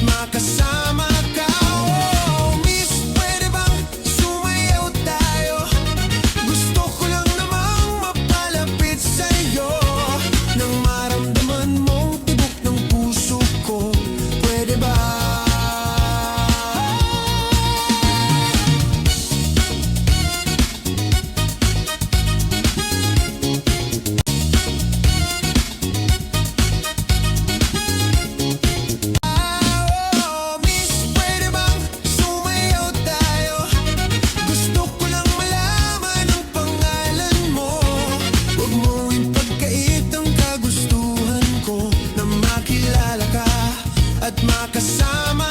makasama ka. Oh, miss, pwede bang sumayaw tayo? Gusto ko lang namang mapalapit sa'yo, nang maramdaman mong tibok ng puso ko. Pwede ba? At makasama